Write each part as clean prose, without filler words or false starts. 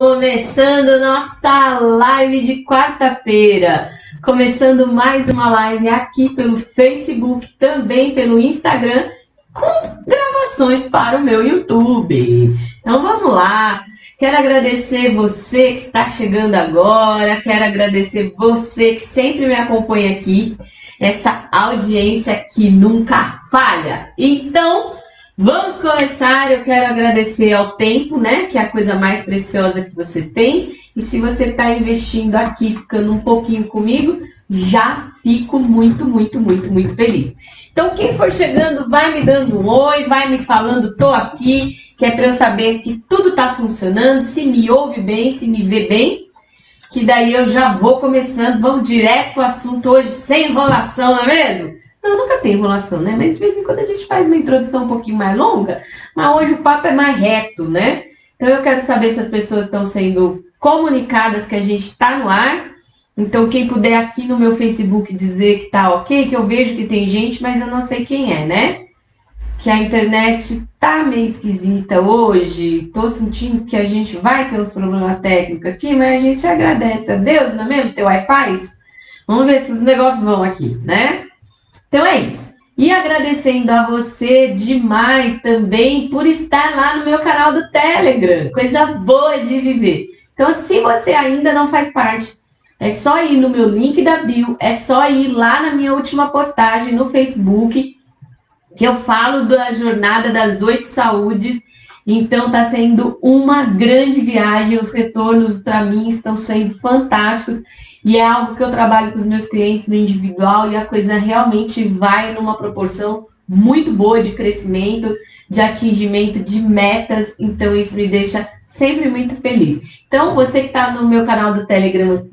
Começando nossa live de quarta-feira, começando mais uma live aqui pelo Facebook, também pelo Instagram, com gravações para o meu YouTube. Então vamos lá, quero agradecer você que está chegando agora, quero agradecer você que sempre me acompanha aqui, essa audiência que nunca falha. Então, vamos começar. Eu quero agradecer ao tempo, né? Que é a coisa mais preciosa que você tem. E se você está investindo aqui, ficando um pouquinho comigo, já fico muito feliz. Então, quem for chegando, vai me dando um oi, vai me falando, tô aqui, que é para eu saber que tudo está funcionando, se me ouve bem, se me vê bem, que daí eu já vou começando, vamos direto pro assunto hoje, sem enrolação, não é mesmo? Não, nunca tem enrolação, né? Mas de vez em quando a gente faz uma introdução um pouquinho mais longa, mas hoje o papo é mais reto, né? Então eu quero saber se as pessoas estão sendo comunicadas que a gente está no ar. Então quem puder aqui no meu Facebook dizer que tá ok, que eu vejo que tem gente, mas eu não sei quem é, né? Que a internet tá meio esquisita hoje, tô sentindo que a gente vai ter uns problemas técnicos aqui, mas a gente agradece a Deus, não é mesmo? Ter Wi-Fi? Vamos ver se os negócios vão aqui, né? Então é isso. E agradecendo a você demais também por estar lá no meu canal do Telegram. Coisa boa de viver. Então, se você ainda não faz parte, é só ir no meu link da bio, é só ir lá na minha última postagem no Facebook, que eu falo da jornada das 8 saúdes. Então, tá sendo uma grande viagem. Os retornos para mim estão sendo fantásticos. E é algo que eu trabalho com os meus clientes no individual e a coisa realmente vai numa proporção muito boa de crescimento, de atingimento de metas. Então, isso me deixa sempre muito feliz. Então, você que está no meu canal do Telegram,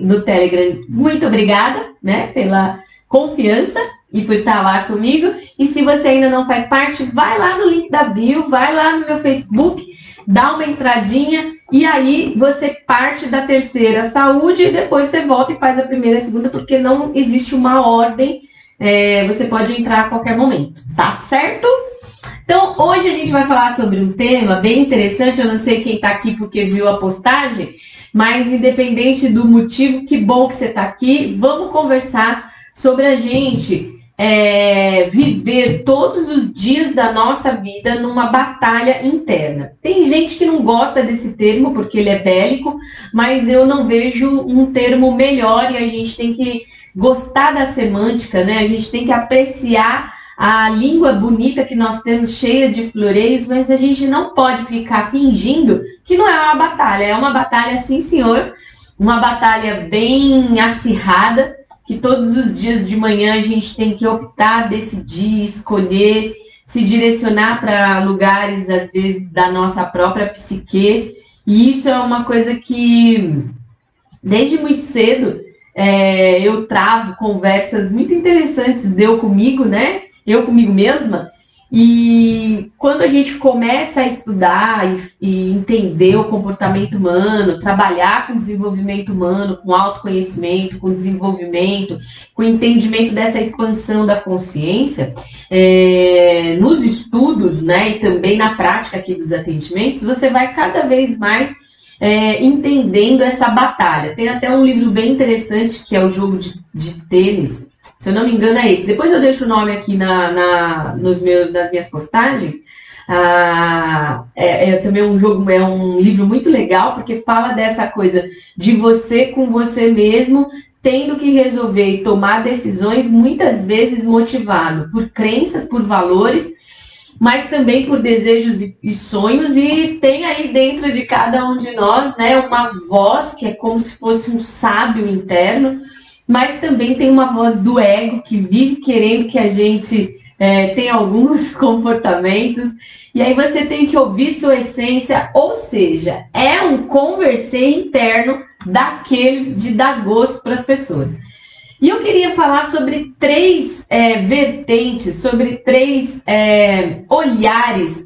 muito obrigada, né, pela confiança e por estar lá comigo. E se você ainda não faz parte, vai lá no link da bio, vai lá no meu Facebook, dá uma entradinha e aí você parte da terceira saúde e depois você volta e faz a primeira e a segunda, porque não existe uma ordem, você pode entrar a qualquer momento, tá certo? Então, hoje a gente vai falar sobre um tema bem interessante. Eu não sei quem tá aqui porque viu a postagem, mas independente do motivo, que bom que você tá aqui. Vamos conversar sobre a gente viver todos os dias da nossa vida numa batalha interna. Tem gente que não gosta desse termo porque ele é bélico, mas eu não vejo um termo melhor e a gente tem que gostar da semântica, né? A gente tem que apreciar a língua bonita que nós temos, cheia de floreios, mas a gente não pode ficar fingindo que não é uma batalha. É uma batalha, sim, senhor, uma batalha bem acirrada, que todos os dias de manhã a gente tem que optar, decidir, escolher, se direcionar para lugares, às vezes, da nossa própria psique. E isso é uma coisa que, desde muito cedo, eu travo conversas muito interessantes eu comigo, né? Eu comigo mesma. E quando a gente começa a estudar e entender o comportamento humano, trabalhar com desenvolvimento humano, com autoconhecimento, com desenvolvimento, com entendimento dessa expansão da consciência, nos estudos, né, e também na prática aqui dos atendimentos, você vai cada vez mais entendendo essa batalha. Tem até um livro bem interessante que é o Jogo de Tênis. Se eu não me engano é esse. Depois eu deixo o nome aqui nas minhas postagens. Também um livro muito legal, porque fala dessa coisa de você com você mesmo, tendo que resolver e tomar decisões, muitas vezes motivado por crenças, por valores, mas também por desejos e sonhos. E tem aí dentro de cada um de nós, né, uma voz que é como se fosse um sábio interno, mas também tem uma voz do ego que vive querendo que a gente tenha alguns comportamentos, e aí você tem que ouvir sua essência, ou seja, é um conversê interno daqueles de dar gosto para as pessoas. E eu queria falar sobre 3 vertentes, sobre 3 olhares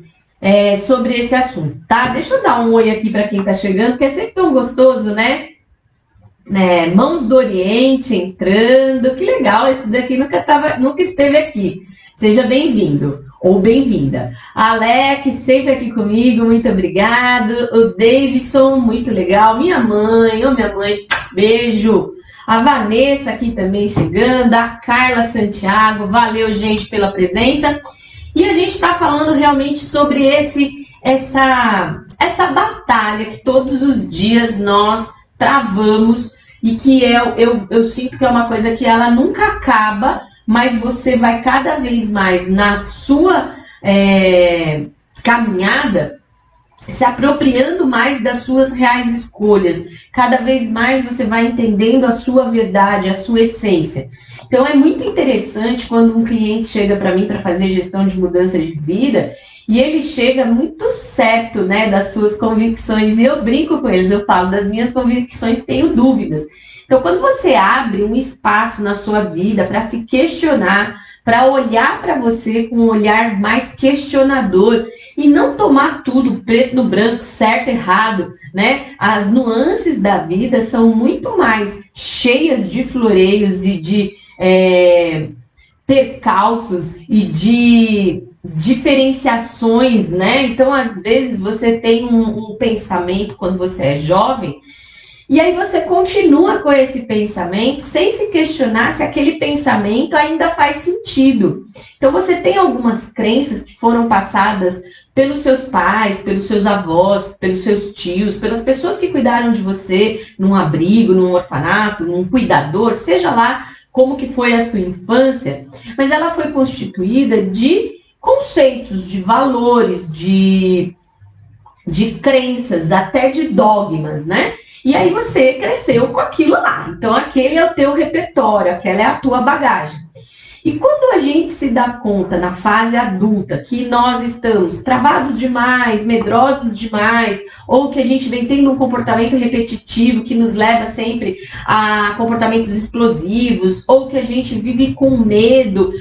sobre esse assunto, tá? Deixa eu dar um oi aqui para quem está chegando, que é sempre tão gostoso, né? Mãos do Oriente entrando, que legal, esse daqui nunca esteve aqui, seja bem-vindo. ou bem-vinda. A Alec, sempre aqui comigo, muito obrigado. O Davidson, muito legal. Minha mãe, beijo. A Vanessa aqui também chegando, a Carla Santiago, valeu, gente, pela presença. E a gente está falando realmente sobre essa batalha que todos os dias nós travamos e que eu sinto que é uma coisa que ela nunca acaba, mas você vai cada vez mais na sua caminhada se apropriando mais das suas reais escolhas. Cada vez mais você vai entendendo a sua verdade, a sua essência. Então é muito interessante quando um cliente chega para mim para fazer gestão de mudança de vida e ele chega muito certo, né, das suas convicções. E eu brinco com eles, eu falo, das minhas convicções tenho dúvidas. Então quando você abre um espaço na sua vida para se questionar, para olhar para você com um olhar mais questionador e não tomar tudo preto no branco, certo, errado, né? As nuances da vida são muito mais cheias de floreios e de percalços e de diferenciações, né? Então, às vezes, você tem um pensamento quando você é jovem, e aí você continua com esse pensamento sem se questionar se aquele pensamento ainda faz sentido. Então você tem algumas crenças que foram passadas pelos seus pais, pelos seus avós, pelos seus tios, pelas pessoas que cuidaram de você num abrigo, num orfanato, num cuidador, seja lá como que foi a sua infância, mas ela foi constituída de conceitos, de valores, de crenças, até de dogmas, né? E aí você cresceu com aquilo lá. Então aquele é o teu repertório, aquela é a tua bagagem. E quando a gente se dá conta na fase adulta que nós estamos travados demais, medrosos demais, ou que a gente vem tendo um comportamento repetitivo que nos leva sempre a comportamentos explosivos, ou que a gente vive com medo,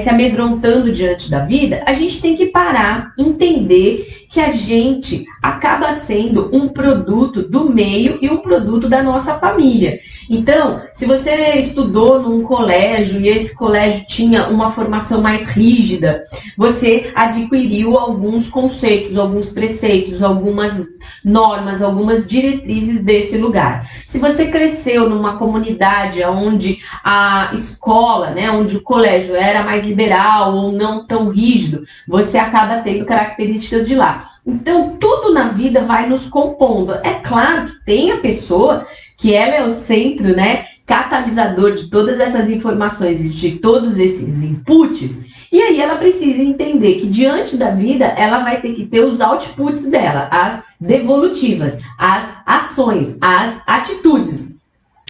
se amedrontando diante da vida, a gente tem que parar, entender que a gente acaba sendo um produto do meio e um produto da nossa família. Então, se você estudou num colégio e esse colégio tinha uma formação mais rígida, você adquiriu alguns conceitos, alguns preceitos, algumas normas, algumas diretrizes desse lugar. Se você cresceu numa comunidade onde a escola, né, onde o colégio era mais liberal ou não tão rígido, você acaba tendo características de lá. Então, tudo na vida vai nos compondo. É claro que tem a pessoa que ela é o centro, né, catalisador de todas essas informações e de todos esses inputs, e aí ela precisa entender que diante da vida ela vai ter que ter os outputs dela, as devolutivas, as ações, as atitudes.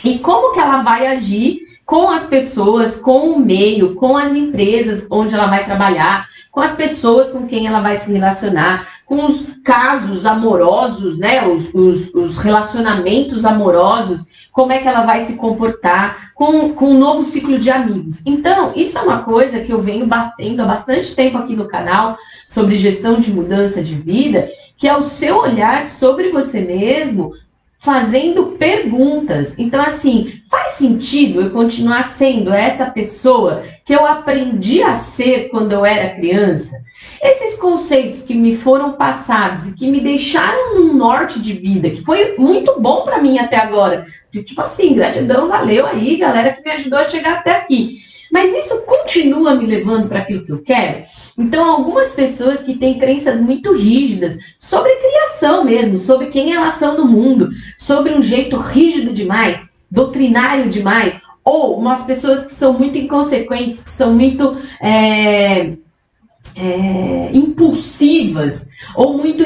E como que ela vai agir com as pessoas, com o meio, com as empresas onde ela vai trabalhar, com as pessoas com quem ela vai se relacionar, com os casos amorosos, né, os relacionamentos amorosos, como é que ela vai se comportar com um novo ciclo de amigos. Então, isso é uma coisa que eu venho batendo há bastante tempo aqui no canal sobre gestão de mudança de vida, que é o seu olhar sobre você mesmo, fazendo perguntas. Então, assim, faz sentido eu continuar sendo essa pessoa que eu aprendi a ser quando eu era criança? Esses conceitos que me foram passados e que me deixaram num norte de vida, que foi muito bom para mim até agora. Tipo assim, gratidão, valeu aí, galera que me ajudou a chegar até aqui. Mas isso continua me levando para aquilo que eu quero? Então, algumas pessoas que têm crenças muito rígidas sobre criação mesmo, sobre quem elas são no mundo, sobre um jeito rígido demais, doutrinário demais, ou umas pessoas que são muito inconsequentes, que são muito impulsivas, ou muito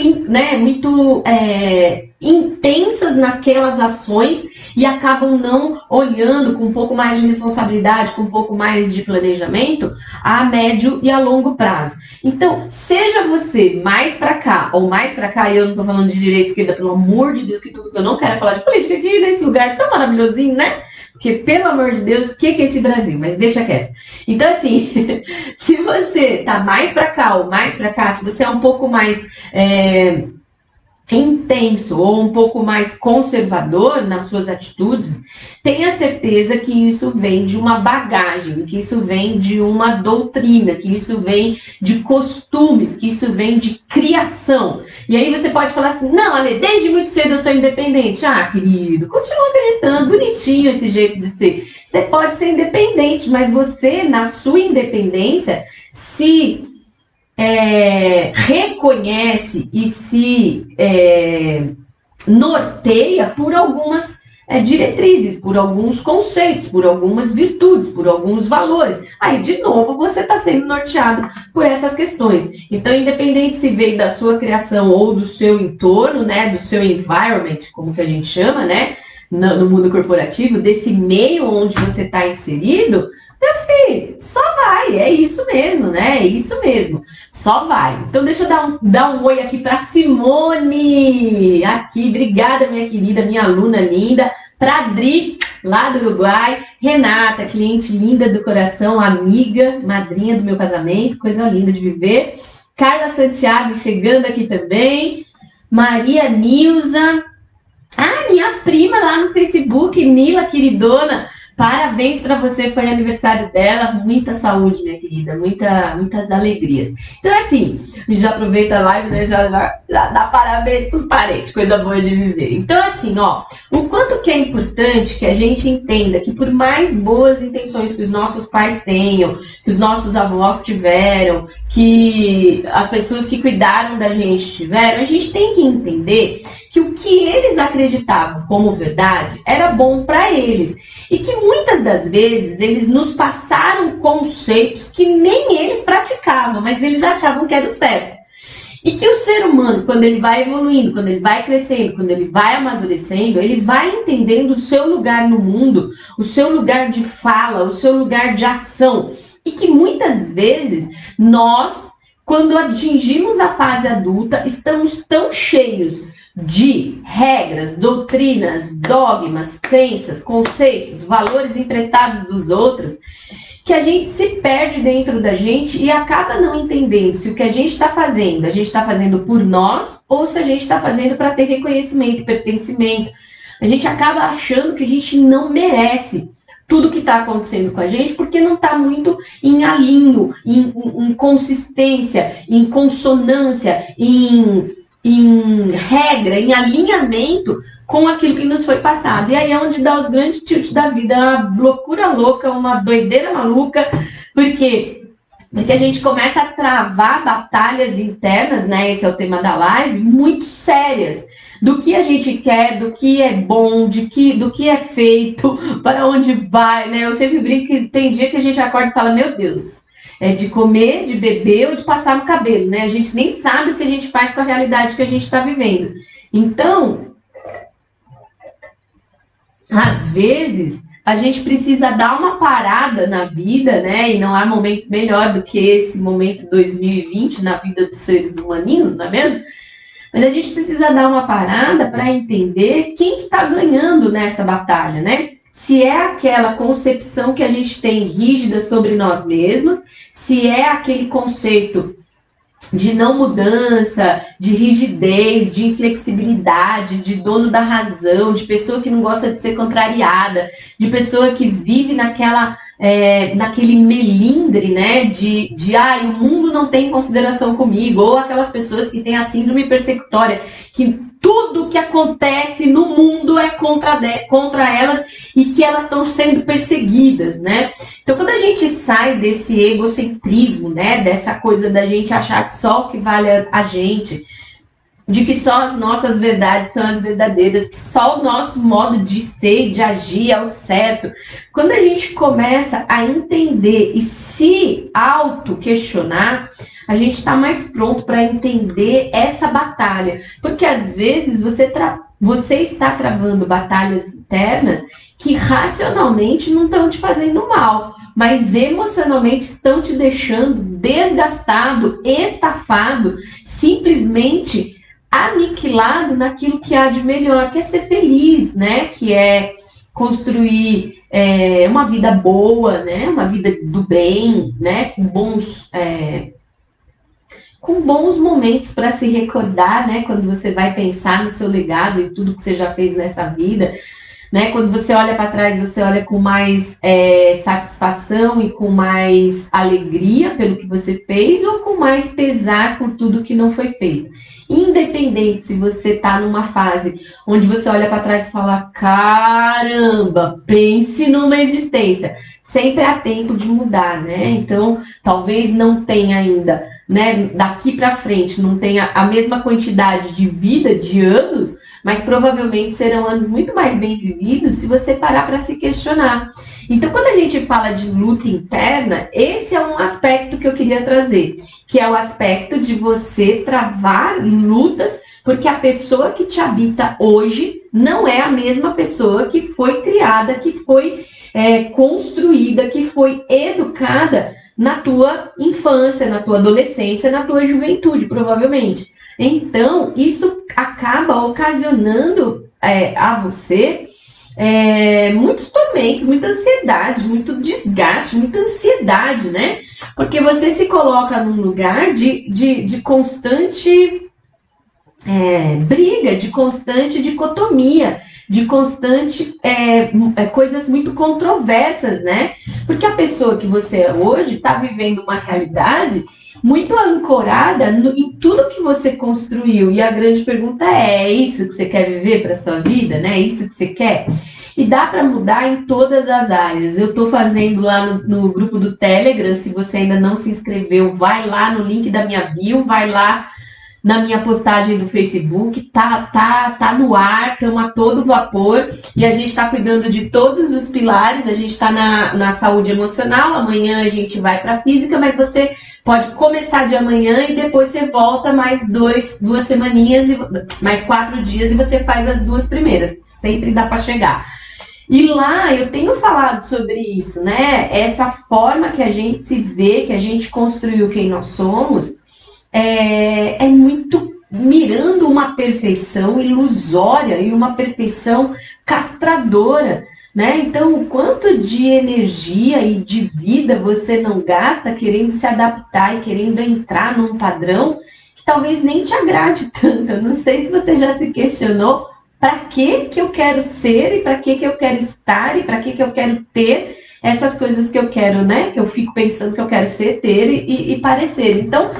intensas naquelas ações e acabam não olhando com um pouco mais de responsabilidade, com um pouco mais de planejamento a médio e a longo prazo. Então, seja você mais para cá ou mais para cá, e eu não estou falando de direita e esquerda, pelo amor de Deus, que tudo que eu não quero é falar de política aqui nesse lugar tão maravilhosinho, né? Porque, pelo amor de Deus, o que é esse Brasil? Mas deixa quieto. Então, assim, se você tá mais para cá ou mais para cá, se você é um pouco mais intenso ou um pouco mais conservador nas suas atitudes, tenha certeza que isso vem de uma bagagem, que isso vem de uma doutrina, que isso vem de costumes, que isso vem de criação. E aí você pode falar assim, não, Ale, desde muito cedo eu sou independente. Ah, querido, continua acreditando, bonitinho esse jeito de ser. Você pode ser independente, mas você, na sua independência, se reconhece e se norteia por algumas diretrizes, por alguns conceitos, por algumas virtudes, por alguns valores. Aí, de novo, você está sendo norteado por essas questões. Então, independente se veio da sua criação ou do seu entorno, né, do seu environment, como que a gente chama, né, no mundo corporativo, desse meio onde você está inserido, meu filho, só vai, é isso mesmo, né? É isso mesmo, só vai. Então, deixa eu dar um oi aqui para Simone, aqui, obrigada, minha querida, minha aluna linda, para Adri, lá do Uruguai, Renata, cliente linda do coração, amiga, madrinha do meu casamento, coisa linda de viver, Carla Santiago chegando aqui também, Maria Nilza, minha prima lá no Facebook, Nila, queridona, parabéns para você, foi aniversário dela, muita saúde, minha querida, muitas alegrias. Então é assim, a gente já aproveita a live, né, já dá parabéns para os parentes, coisa boa de viver. Então assim, ó, o quanto que é importante que a gente entenda que por mais boas intenções que os nossos pais tenham, que os nossos avós tiveram, que as pessoas que cuidaram da gente tiveram, a gente tem que entender que o que eles acreditavam como verdade era bom para eles. E que muitas das vezes eles nos passaram conceitos que nem eles praticavam, mas eles achavam que era o certo. E que o ser humano, quando ele vai evoluindo, quando ele vai crescendo, quando ele vai amadurecendo, ele vai entendendo o seu lugar no mundo, o seu lugar de fala, o seu lugar de ação. E que muitas vezes nós, quando atingimos a fase adulta, estamos tão cheios de regras, doutrinas, dogmas, crenças, conceitos, valores emprestados dos outros, que a gente se perde dentro da gente e acaba não entendendo se o que a gente está fazendo por nós ou se a gente está fazendo para ter reconhecimento, pertencimento. A gente acaba achando que a gente não merece tudo que está acontecendo com a gente, porque não está muito em alinho, em consistência, em consonância, em regra, em alinhamento com aquilo que nos foi passado. E aí é onde dá os grandes tilts da vida, uma loucura louca, uma doideira maluca, porque a gente começa a travar batalhas internas, né? Esse é o tema da live, muito sérias, do que a gente quer, do que é bom, do que é feito, para onde vai, né? Eu sempre brinco que tem dia que a gente acorda e fala, meu Deus, é de comer, de beber ou de passar no cabelo, né? A gente nem sabe o que a gente faz com a realidade que a gente está vivendo. Então, às vezes, a gente precisa dar uma parada na vida, né? E não há momento melhor do que esse momento 2020 na vida dos seres humaninhos, não é mesmo? Mas a gente precisa dar uma parada para entender quem que está ganhando nessa batalha, né? Se é aquela concepção que a gente tem rígida sobre nós mesmos, se é aquele conceito de não mudança, de rigidez, de inflexibilidade, de dono da razão, de pessoa que não gosta de ser contrariada, de pessoa que vive naquele melindre, né, o mundo não tem consideração comigo, ou aquelas pessoas que têm a síndrome persecutória, que tudo que acontece no mundo é contra elas e que elas estão sendo perseguidas, né? Então, quando a gente sai desse egocentrismo, né, dessa coisa da gente achar que só o que vale a gente, de que só as nossas verdades são as verdadeiras, que só o nosso modo de ser, de agir é o certo. Quando a gente começa a entender e se auto-questionar, a gente está mais pronto para entender essa batalha. Porque às vezes você está travando batalhas internas que racionalmente não estão te fazendo mal, mas emocionalmente estão te deixando desgastado, estafado, simplesmente aniquilado naquilo que há de melhor, que é ser feliz, né? Que é construir uma vida boa, né? Uma vida do bem, né? com bons momentos para se recordar, né? Quando você vai pensar no seu legado e tudo que você já fez nessa vida, né? Quando você olha para trás, você olha com mais satisfação e com mais alegria pelo que você fez ou com mais pesar por tudo que não foi feito. Independente se você está numa fase onde você olha para trás e fala, caramba, pense numa existência. Sempre há tempo de mudar, né? Então, talvez não tenha ainda, né? Daqui para frente, não tenha a mesma quantidade de vida, de anos, mas provavelmente serão anos muito mais bem vividos se você parar para se questionar. Então, quando a gente fala de luta interna, esse é um aspecto que eu queria trazer, que é o aspecto de você travar lutas, porque a pessoa que te habita hoje não é a mesma pessoa que foi criada, que foi construída, que foi educada na tua infância, na tua adolescência, na tua juventude, provavelmente. Então, isso acaba ocasionando a você muitos tormentos, muita ansiedade, muito desgaste, muita ansiedade, né? Porque você se coloca num lugar de constante briga, de constante dicotomia, de constante coisas muito controversas, né? Porque a pessoa que você é hoje está vivendo uma realidade muito ancorada em tudo que você construiu. E a grande pergunta é isso que você quer viver para sua vida, né? É isso que você quer? E dá para mudar em todas as áreas. Eu estou fazendo lá no grupo do Telegram, se você ainda não se inscreveu, vai lá no link da minha bio, vai lá na minha postagem do Facebook, tá no ar, estamos a todo vapor, e a gente está cuidando de todos os pilares, a gente está na saúde emocional, amanhã a gente vai para a física, mas você pode começar de amanhã e depois você volta mais duas semaninhas, mais 4 dias, e você faz as 2 primeiras, sempre dá para chegar. E lá eu tenho falado sobre isso, né? Essa forma que a gente se vê, que a gente construiu quem nós somos, é muito mirando uma perfeição ilusória e uma perfeição castradora, né? Então, o quanto de energia e de vida você não gasta querendo se adaptar e querendo entrar num padrão que talvez nem te agrade tanto. Eu não sei se você já se questionou para que eu quero ser e para que eu quero estar e para que eu quero ter essas coisas que eu quero, né? Que eu fico pensando que eu quero ser, ter e parecer. Então,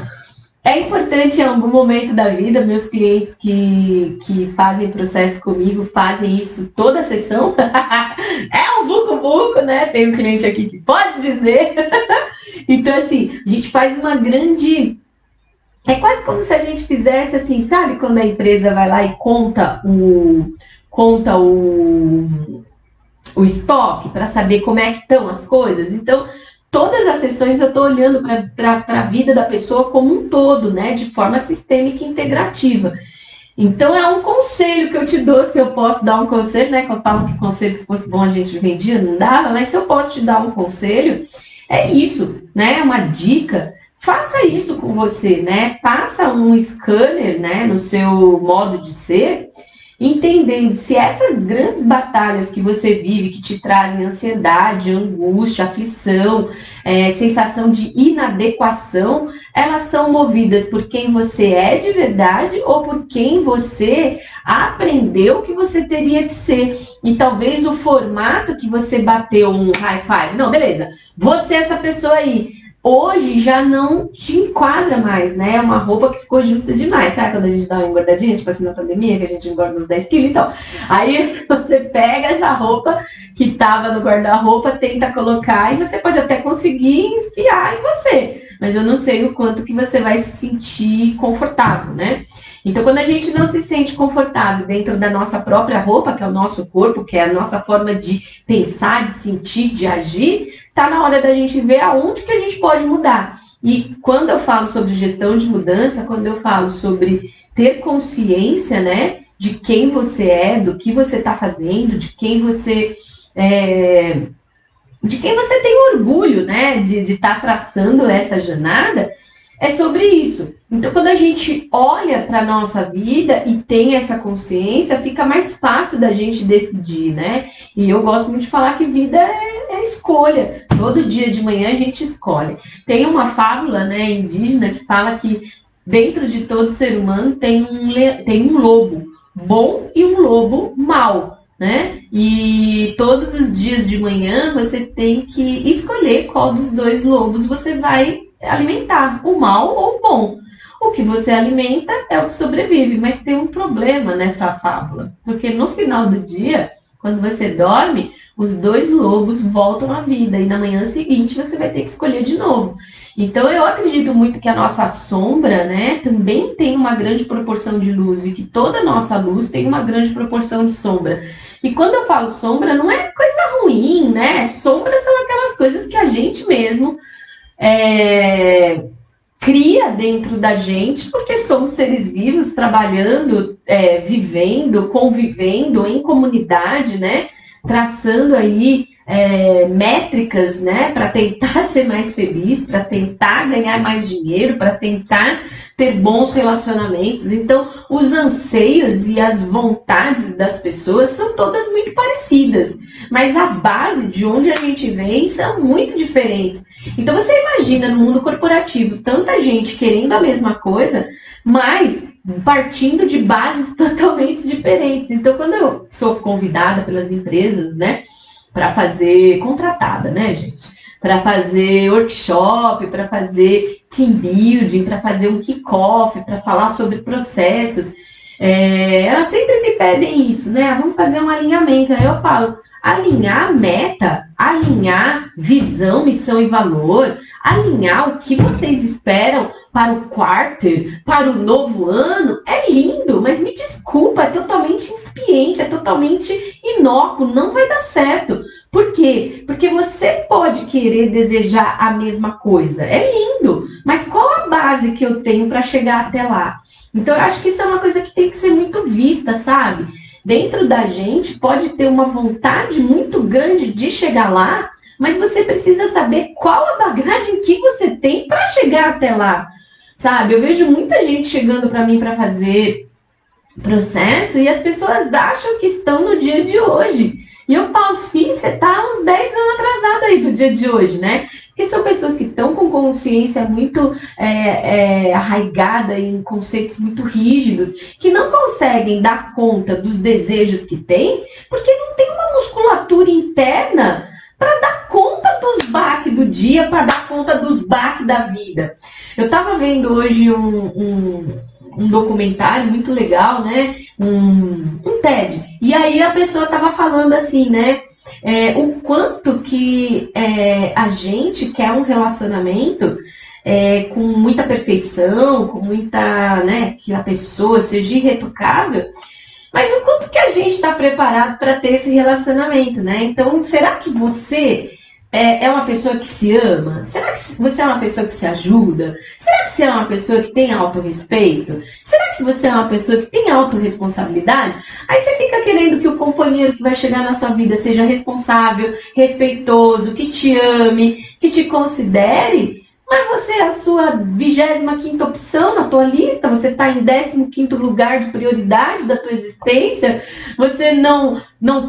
é importante em algum momento da vida, meus clientes que fazem processo comigo, fazem isso toda a sessão. É um vucu-vucu, né? Tem um cliente aqui que pode dizer. Então, assim, a gente faz uma grande... É quase como se a gente fizesse assim, sabe? Quando a empresa vai lá e conta o estoque para saber como é que estão as coisas. Então, todas as sessões eu estou olhando para a vida da pessoa como um todo, né? De forma sistêmica e integrativa. Então, é um conselho que eu te dou, se eu posso dar um conselho, né? Quando falam que conselho, se fosse bom, a gente vendia, não dava, mas se eu posso te dar um conselho, é isso, né? Uma dica. Faça isso com você, né? Passa um scanner, né, no seu modo de ser, entendendo se essas grandes batalhas que você vive, que te trazem ansiedade, angústia, aflição, sensação de inadequação, elas são movidas por quem você é de verdade ou por quem você aprendeu que você teria que ser. E talvez o formato que você bateu um high five, não, beleza, você é essa pessoa aí, hoje já não te enquadra mais, né? É uma roupa que ficou justa demais. Sabe quando a gente dá uma engordadinha, tipo assim, na pandemia, que a gente engorda uns 10 quilos? Então, aí você pega essa roupa que tava no guarda-roupa, tenta colocar e você pode até conseguir enfiar em você. Mas eu não sei o quanto que você vai se sentir confortável, né? Então, quando a gente não se sente confortável dentro da nossa própria roupa, que é o nosso corpo, que é a nossa forma de pensar, de sentir, de agir, tá na hora da gente ver aonde que a gente pode mudar. E quando eu falo sobre gestão de mudança, quando eu falo sobre ter consciência, né, de quem você é, do que você está fazendo, de quem você tem orgulho, né, de estar traçando essa jornada, é sobre isso. Então, quando a gente olha para a nossa vida e tem essa consciência, fica mais fácil da gente decidir, né? E eu gosto muito de falar que vida é escolha. Todo dia de manhã a gente escolhe. Tem uma fábula, né, indígena que fala que dentro de todo ser humano tem um lobo bom e um lobo mau, né? E todos os dias de manhã você tem que escolher qual dos dois lobos você vai alimentar, o mau ou o bom. O que você alimenta é o que sobrevive, mas tem um problema nessa fábula, porque no final do dia, quando você dorme, os dois lobos voltam à vida e na manhã seguinte você vai ter que escolher de novo. Então eu acredito muito que a nossa sombra, né, também tem uma grande proporção de luz e que toda a nossa luz tem uma grande proporção de sombra. E quando eu falo sombra, não é coisa ruim, né? Sombras são aquelas coisas que a gente mesmo cria dentro da gente, porque somos seres vivos trabalhando, vivendo, convivendo em comunidade, né? Traçando aí métricas, né? Para tentar ser mais feliz, para tentar ganhar mais dinheiro, para tentar ter bons relacionamentos. Então, os anseios e as vontades das pessoas são todas muito parecidas, mas a base de onde a gente vem são muito diferentes. Então, você imagina no mundo corporativo tanta gente querendo a mesma coisa, mas partindo de bases totalmente diferentes. Então, quando eu sou convidada pelas empresas, né, para fazer, contratada, né, gente? Para fazer workshop, para fazer team building, para fazer um kick-off, para falar sobre processos. Elas sempre me pedem isso, né? Vamos fazer um alinhamento. Aí eu falo, alinhar a meta, alinhar visão, missão e valor, alinhar o que vocês esperam para o quarter, para o novo ano, é lindo, mas me desculpa, é totalmente incipiente, é totalmente inócuo, não vai dar certo. Por quê? Porque você pode querer desejar a mesma coisa, é lindo, mas qual a base que eu tenho para chegar até lá? Então, eu acho que isso é uma coisa que tem que ser muito vista, sabe? Dentro da gente pode ter uma vontade muito grande de chegar lá, mas você precisa saber qual a bagagem que você tem para chegar até lá, sabe? Eu vejo muita gente chegando para mim para fazer processo e as pessoas acham que estão no dia de hoje. E eu falo, filho, você tá uns 10 anos atrasado aí do dia de hoje, né? Porque são pessoas que estão com consciência muito arraigada em conceitos muito rígidos, que não conseguem dar conta dos desejos que têm, porque não tem uma musculatura interna para dar conta dos baques do dia, para dar conta dos baques da vida. Eu estava vendo hoje um documentário muito legal, né? Um TED. E aí a pessoa estava falando assim, né? O quanto que a gente quer um relacionamento com muita perfeição, com muita, né? Que a pessoa seja irretocável. Mas o quanto que a gente está preparado para ter esse relacionamento, né? Então, será que você é uma pessoa que se ama? Será que você é uma pessoa que se ajuda? Será que você é uma pessoa que tem autorrespeito? Será que você é uma pessoa que tem autorresponsabilidade? Aí você fica querendo que o companheiro que vai chegar na sua vida seja responsável, respeitoso, que te ame, que te considere, mas você é a sua 25ª opção na tua lista, você está em 15º lugar de prioridade da tua existência, você não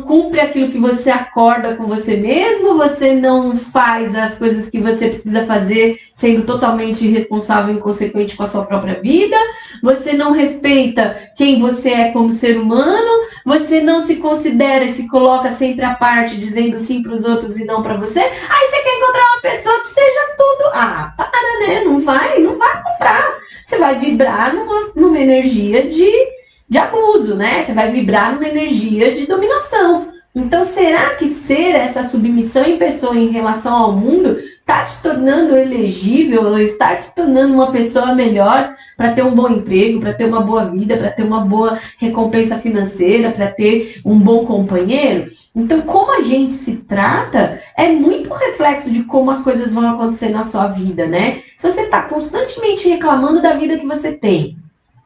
cumpre aquilo que você acorda com você mesmo, você não faz as coisas que você precisa fazer sendo totalmente irresponsável e inconsequente com a sua própria vida, você não respeita quem você é como ser humano, você não se considera e se coloca sempre à parte dizendo sim para os outros e não para você, aí você quer encontrar uma pessoa que seja tudo. Ah, para, né? Não vai encontrar. Você vai vibrar numa energia de abuso, né? Você vai vibrar numa energia de dominação. Então, será que ser essa submissão em pessoa em relação ao mundo está te tornando elegível, ou está te tornando uma pessoa melhor para ter um bom emprego, para ter uma boa vida, para ter uma boa recompensa financeira, para ter um bom companheiro? Então, como a gente se trata é muito reflexo de como as coisas vão acontecer na sua vida, né? Se você está constantemente reclamando da vida que você tem,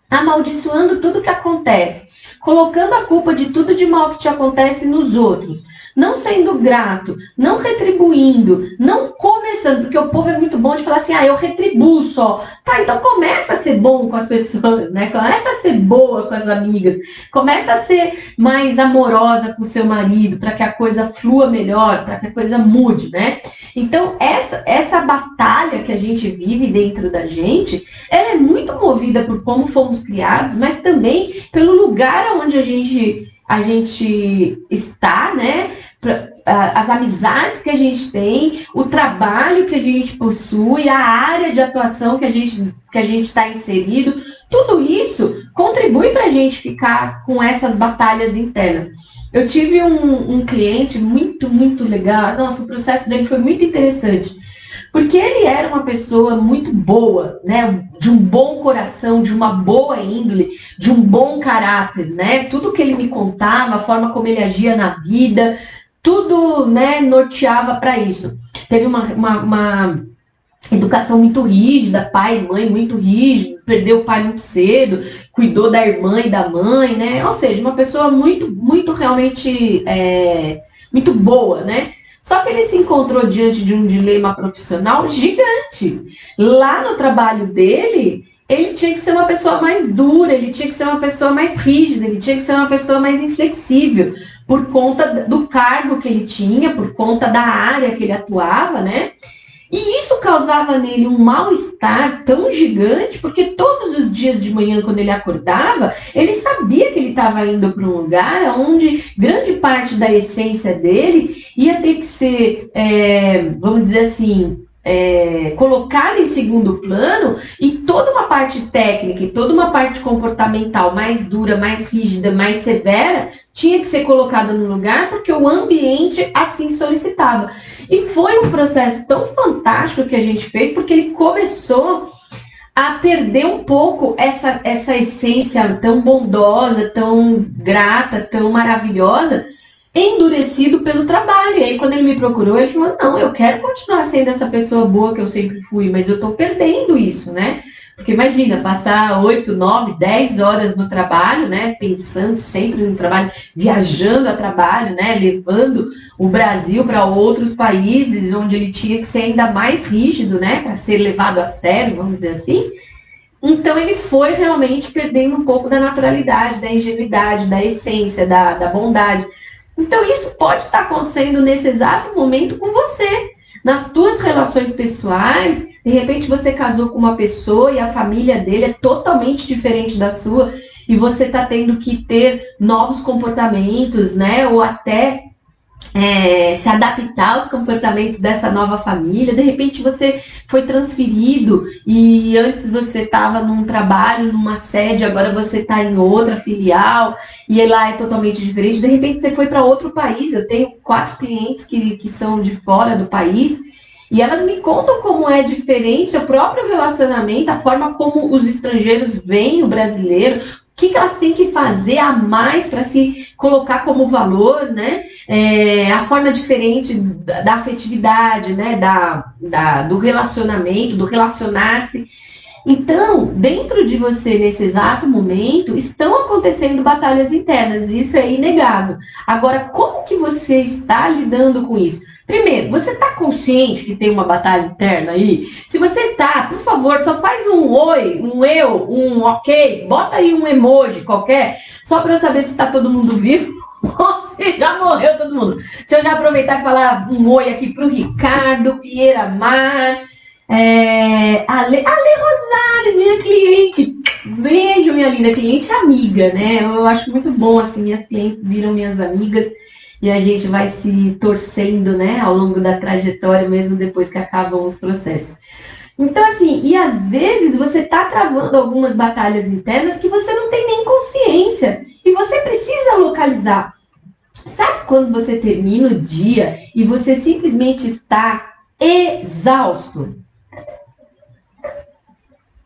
amaldiçoando tudo que acontece, colocando a culpa de tudo de mal que te acontece nos outros, não sendo grato, não retribuindo, não começando, porque o povo é muito bom de falar assim, eu retribuo só. Tá, então começa a ser bom com as pessoas, né? Começa a ser boa com as amigas, começa a ser mais amorosa com o seu marido, para que a coisa flua melhor, para que a coisa mude, né? Então, essa batalha que a gente vive dentro da gente, ela é muito movida por como fomos criados, mas também pelo lugar onde a gente está, né? As amizades que a gente tem, o trabalho que a gente possui, a área de atuação que a gente está inserido, tudo isso contribui para a gente ficar com essas batalhas internas. Eu tive um cliente muito legal, nossa, o processo dele foi muito interessante, porque ele era uma pessoa muito boa, né? De um bom coração, de uma boa índole, de um bom caráter, né? Tudo que ele me contava, a forma como ele agia na vida, tudo, né, norteava para isso. Teve uma educação muito rígida, pai e mãe muito rígidos, perdeu o pai muito cedo, cuidou da irmã e da mãe, né? Ou seja, uma pessoa muito realmente muito boa, né? Só que ele se encontrou diante de um dilema profissional gigante. Lá no trabalho dele, ele tinha que ser uma pessoa mais dura, ele tinha que ser uma pessoa mais rígida, ele tinha que ser uma pessoa mais inflexível, por conta do cargo que ele tinha, por conta da área que ele atuava, né? E isso causava nele um mal-estar tão gigante, porque todos os dias de manhã, quando ele acordava, ele sabia que ele estava indo para um lugar onde grande parte da essência dele ia ter que ser, vamos dizer assim, colocada em segundo plano, e toda uma parte técnica e toda uma parte comportamental mais dura, mais rígida, mais severa, tinha que ser colocada no lugar porque o ambiente assim solicitava. E foi um processo tão fantástico que a gente fez, porque ele começou a perder um pouco essa essência tão bondosa, tão grata, tão maravilhosa, endurecido pelo trabalho. E aí, quando ele me procurou, ele falou, não, eu quero continuar sendo essa pessoa boa que eu sempre fui, mas eu tô perdendo isso, né? Porque imagina, passar 8, 9, 10 horas no trabalho, né? Pensando sempre no trabalho, viajando a trabalho, né? Levando o Brasil para outros países, onde ele tinha que ser ainda mais rígido, né? Para ser levado a sério, vamos dizer assim. Então, ele foi realmente perdendo um pouco da naturalidade, da ingenuidade, da essência, da bondade. Então, isso pode estar acontecendo nesse exato momento com você. Nas tuas relações pessoais, de repente você casou com uma pessoa e a família dele é totalmente diferente da sua, e você está tendo que ter novos comportamentos, né? Ou até se adaptar aos comportamentos dessa nova família. De repente você foi transferido e antes você estava num trabalho, numa sede, agora você está em outra filial e lá é totalmente diferente. De repente você foi para outro país. Eu tenho 4 clientes que são de fora do país e elas me contam como é diferente o próprio relacionamento, a forma como os estrangeiros veem o brasileiro, o que elas têm que fazer a mais para se colocar como valor, né? A forma diferente da afetividade, né? Do relacionamento, do relacionar-se. Então, dentro de você, nesse exato momento, estão acontecendo batalhas internas, e isso é inegável. Agora, como que você está lidando com isso? Primeiro, você está consciente que tem uma batalha interna aí? Se você está, por favor, só faz um oi, um eu, um ok, bota aí um emoji qualquer, só para eu saber se está todo mundo vivo ou se já morreu todo mundo. Deixa eu já aproveitar e falar um oi aqui para o Ricardo Vieira Mar, Ale Rosales, minha cliente. Beijo, minha linda cliente amiga, né? Eu acho muito bom, assim, minhas clientes viram minhas amigas e a gente vai se torcendo, né, ao longo da trajetória, mesmo depois que acabam os processos. Então, assim, e às vezes você tá travando algumas batalhas internas que você não tem nem consciência e você precisa localizar. Sabe quando você termina o dia e você simplesmente está exausto?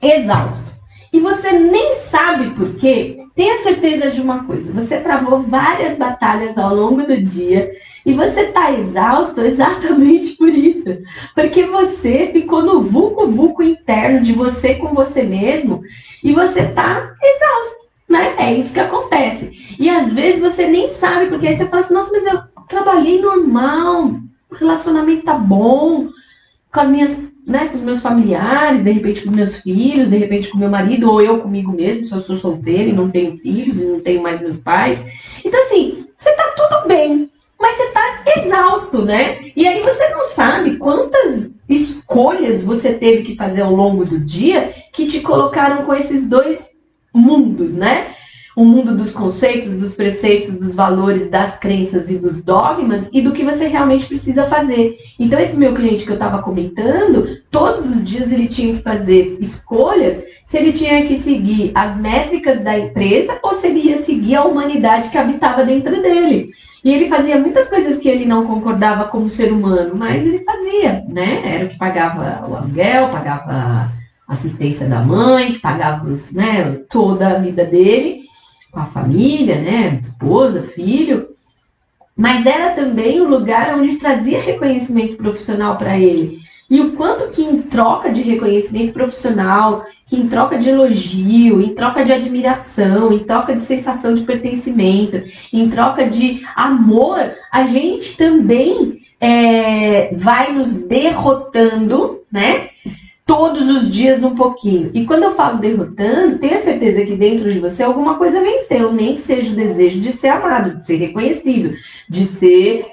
Exausto. E você nem sabe por quê? Tenha certeza de uma coisa, você travou várias batalhas ao longo do dia e você está exausto exatamente por isso. Porque você ficou no vulco-vulco interno de você com você mesmo e você está exausto, né? É isso que acontece. E às vezes você nem sabe, porque aí você fala assim, nossa, mas eu trabalhei normal, o relacionamento tá bom, com as minhas... né, com os meus familiares, de repente com meus filhos, de repente com meu marido, ou eu comigo mesmo, se eu sou solteira e não tenho filhos e não tenho mais meus pais. Então, assim, você tá tudo bem, mas você tá exausto, né? E aí você não sabe sabe quantas escolhas você teve que fazer ao longo do dia que te colocaram com esses dois mundos, né? O mundo dos conceitos, dos preceitos, dos valores, das crenças e dos dogmas e do que você realmente precisa fazer. Então, esse meu cliente que eu estava comentando, todos os dias ele tinha que fazer escolhas se ele tinha que seguir as métricas da empresa ou se ele ia seguir a humanidade que habitava dentro dele. E ele fazia muitas coisas que ele não concordava como ser humano, mas ele fazia, né? Era o que pagava o aluguel, pagava a assistência da mãe, pagava os, né, toda a vida dele, com a família, né, esposa, filho, mas era também o lugar onde trazia reconhecimento profissional para ele. E o quanto que em troca de reconhecimento profissional, que em troca de elogio, em troca de admiração, em troca de sensação de pertencimento, em troca de amor, a gente também vai nos derrotando, né? Todos os dias um pouquinho. E quando eu falo derrotando, tenha certeza que dentro de você alguma coisa venceu, nem que seja o desejo de ser amado, de ser reconhecido, de ser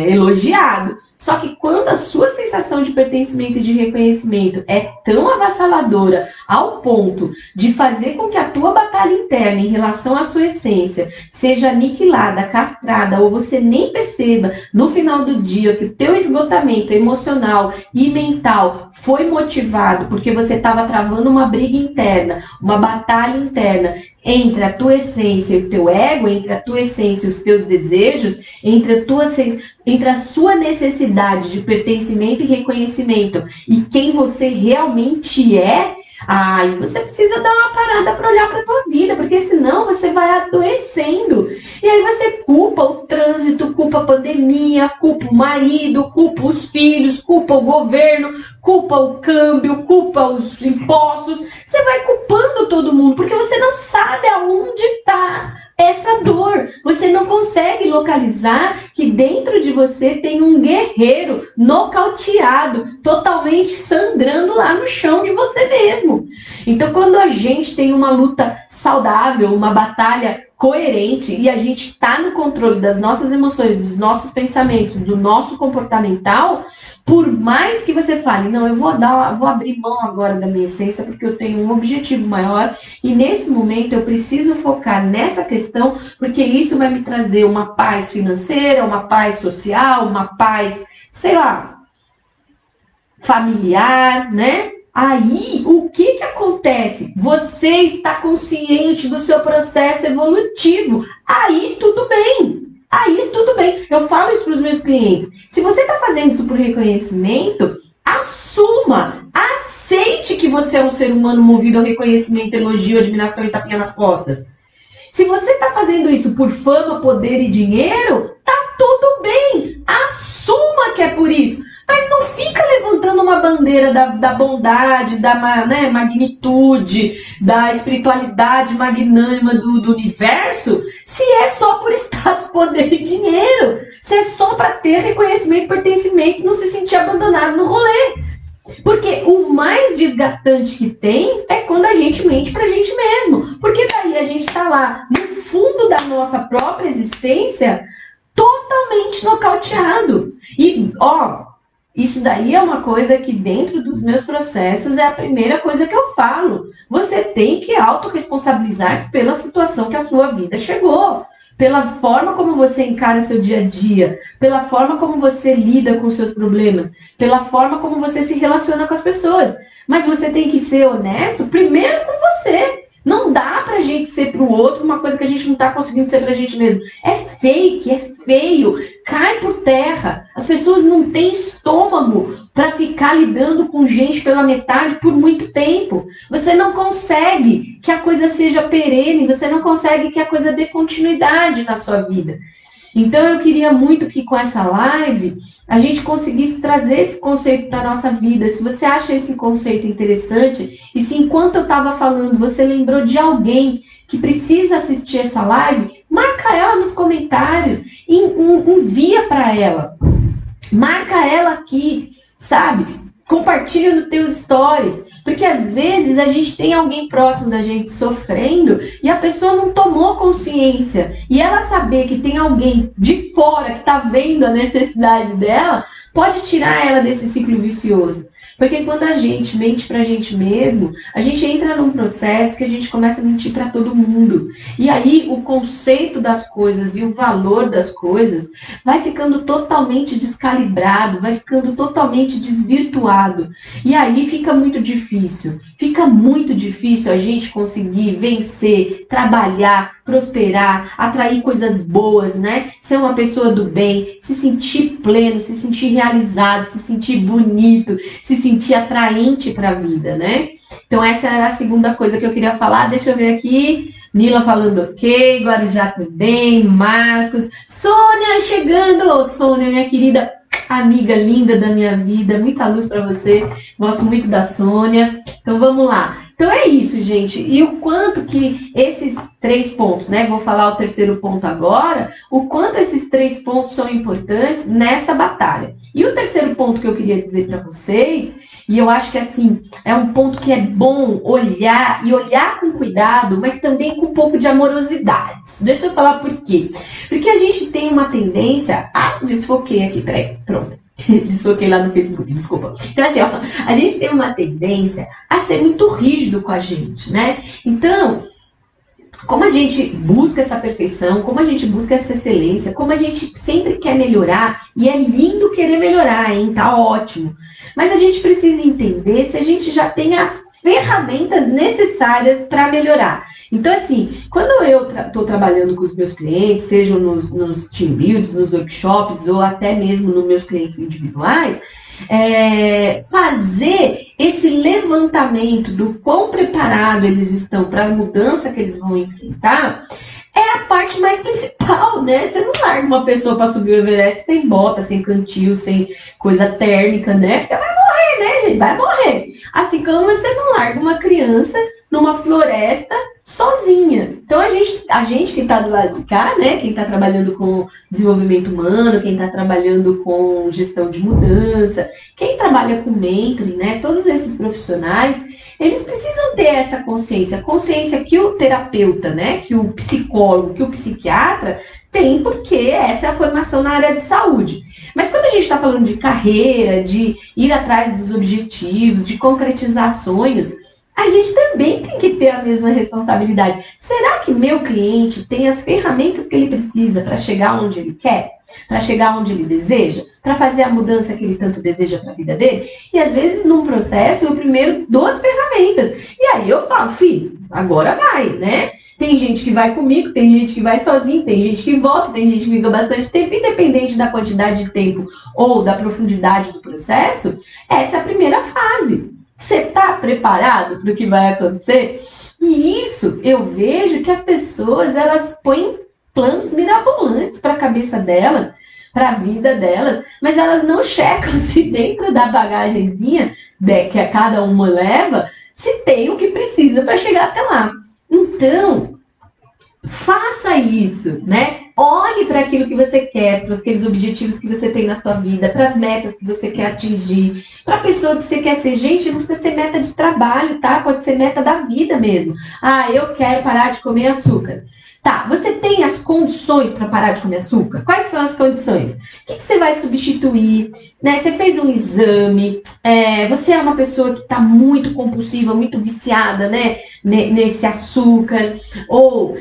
elogiado. Só que quando a sua sensação de pertencimento e de reconhecimento é tão avassaladora ao ponto de fazer com que a tua batalha interna em relação à sua essência seja aniquilada, castrada, ou você nem perceba no final do dia que o teu esgotamento emocional e mental foi motivado porque você estava travando uma briga interna, uma batalha interna entre a tua essência e o teu ego, entre a tua essência e os teus desejos, entre a sua necessidade de pertencimento e reconhecimento e quem você realmente é, aí você precisa dar uma parada para olhar para a tua vida, porque senão você vai adoecendo. E aí você culpa o trânsito, culpa a pandemia, culpa o marido, culpa os filhos, culpa o governo, culpa o câmbio, culpa os impostos. Você vai culpando todo mundo, porque você não sabe aonde está essa dor. Você não consegue localizar que dentro de você tem um guerreiro nocauteado, totalmente sangrando lá no chão de você mesmo. Então, quando a gente tem uma luta saudável, uma batalha coerente e a gente está no controle das nossas emoções, dos nossos pensamentos, do nosso comportamental, por mais que você fale, não, eu vou abrir mão agora da minha essência porque eu tenho um objetivo maior e nesse momento eu preciso focar nessa questão porque isso vai me trazer uma paz financeira, uma paz social, uma paz, sei lá, familiar, né? Aí, o que acontece? Você está consciente do seu processo evolutivo. Aí, tudo bem. Aí, tudo bem. Eu falo isso para os meus clientes. Se você está fazendo isso por reconhecimento, assuma. Aceite que você é um ser humano movido ao reconhecimento, elogio, admiração e tapinha nas costas. Se você está fazendo isso por fama, poder e dinheiro, tá tudo bem. Assuma que é por isso. Mas não fica levantando uma bandeira da bondade, da magnitude, da espiritualidade magnânima do universo, se é só por status, poder e dinheiro. Se é só para ter reconhecimento, pertencimento e não se sentir abandonado no rolê. Porque o mais desgastante que tem é quando a gente mente pra gente mesmo. Porque daí a gente tá lá no fundo da nossa própria existência totalmente nocauteado. E, isso daí é uma coisa que dentro dos meus processos é a primeira coisa que eu falo. Você tem que autorresponsabilizar-se pela situação que a sua vida chegou. Pela forma como você encara seu dia a dia, pela forma como você lida com seus problemas, pela forma como você se relaciona com as pessoas. Mas você tem que ser honesto primeiro com você. Não dá pra gente ser pro outro uma coisa que a gente não tá conseguindo ser pra gente mesmo. É fake, é feio, cai por terra. As pessoas não têm estômago pra ficar lidando com gente pela metade por muito tempo. Você não consegue que a coisa seja perene, você não consegue que a coisa dê continuidade na sua vida. Então eu queria muito que com essa live a gente conseguisse trazer esse conceito para a nossa vida. Se você acha esse conceito interessante e se enquanto eu estava falando você lembrou de alguém que precisa assistir essa live, marca ela nos comentários, envia para ela, marca ela aqui, sabe? Compartilha nos teus stories. Porque às vezes a gente tem alguém próximo da gente sofrendo e a pessoa não tomou consciência. E ela saber que tem alguém de fora que está vendo a necessidade dela, pode tirar ela desse ciclo vicioso. Porque quando a gente mente pra gente mesmo, a gente entra num processo que a gente começa a mentir para todo mundo. E aí o conceito das coisas e o valor das coisas vai ficando totalmente descalibrado, vai ficando totalmente desvirtuado. E aí fica muito difícil. Fica muito difícil a gente conseguir vencer, trabalhar, prosperar, atrair coisas boas, né? Ser uma pessoa do bem, se sentir pleno, se sentir realizado, se sentir bonito, se sentir atraente para a vida, né? Então essa era a segunda coisa que eu queria falar. Deixa eu ver aqui. Nila falando ok, Guarujá também, Marcos, Sônia chegando. Ô, Sônia, minha querida amiga linda da minha vida, muita luz para você. Gosto muito da Sônia. Então vamos lá. Então é isso, gente. E o quanto que esses 3 pontos, né? Vou falar o terceiro ponto agora. O quanto esses 3 pontos são importantes nessa batalha. E o terceiro ponto que eu queria dizer para vocês, e eu acho que assim, é um ponto que é bom olhar, e olhar com cuidado, mas também com um pouco de amorosidade. Deixa eu falar por quê. Porque a gente tem uma tendência... Ah, desfoquei aqui, peraí, pronto. Desfoquei lá no Facebook, desculpa. Então assim, ó, a gente tem uma tendência a ser muito rígido com a gente, né? Então, como a gente busca essa perfeição, como a gente busca essa excelência, como a gente sempre quer melhorar, e é lindo querer melhorar, hein? Tá ótimo. Mas a gente precisa entender se a gente já tem as ferramentas necessárias para melhorar. Então, assim, quando eu estou trabalhando com os meus clientes, sejam nos team builds, nos workshops, ou até mesmo nos meus clientes individuais, fazer esse levantamento do quão preparado eles estão para a mudança que eles vão enfrentar é a parte mais principal, né? Você não larga uma pessoa para subir o Everest sem bota, sem cantil, sem coisa térmica, né? Porque vai morrer, né, gente? Vai morrer. Assim como você não larga uma criança numa floresta sozinha. Então, a gente que está do lado de cá, né? Quem está trabalhando com desenvolvimento humano, quem está trabalhando com gestão de mudança, quem trabalha com mentoring, né? Todos esses profissionais, eles precisam ter essa consciência que o terapeuta, né? Que o psicólogo, que o psiquiatra tem, porque essa é a formação na área de saúde. Mas quando a gente está falando de carreira, de ir atrás dos objetivos, de concretizar sonhos, a gente também tem que ter a mesma responsabilidade. Será que meu cliente tem as ferramentas que ele precisa para chegar onde ele quer? Para chegar onde ele deseja? Para fazer a mudança que ele tanto deseja para a vida dele? E às vezes, num processo, eu primeiro dou as ferramentas. E aí eu falo, filho, agora vai, né? Tem gente que vai comigo, tem gente que vai sozinho, tem gente que volta, tem gente que fica bastante tempo, independente da quantidade de tempo ou da profundidade do processo. Essa é a primeira fase. Você está preparado para o que vai acontecer? E isso eu vejo que as pessoas, elas põem planos mirabolantes para a cabeça delas, para a vida delas, mas elas não checam se dentro da bagagenzinha que a cada uma leva, se tem o que precisa para chegar até lá. Então, faça isso, né? Olhe para aquilo que você quer, para aqueles objetivos que você tem na sua vida, para as metas que você quer atingir, para a pessoa que você quer ser. Gente, não precisa ser meta de trabalho, tá? Pode ser meta da vida mesmo. Ah, eu quero parar de comer açúcar. Tá, você tem as condições para parar de comer açúcar? Quais são as condições? O que você vai substituir? Né? Você fez um exame, você é uma pessoa que está muito compulsiva, muito viciada, né? Nesse açúcar, ou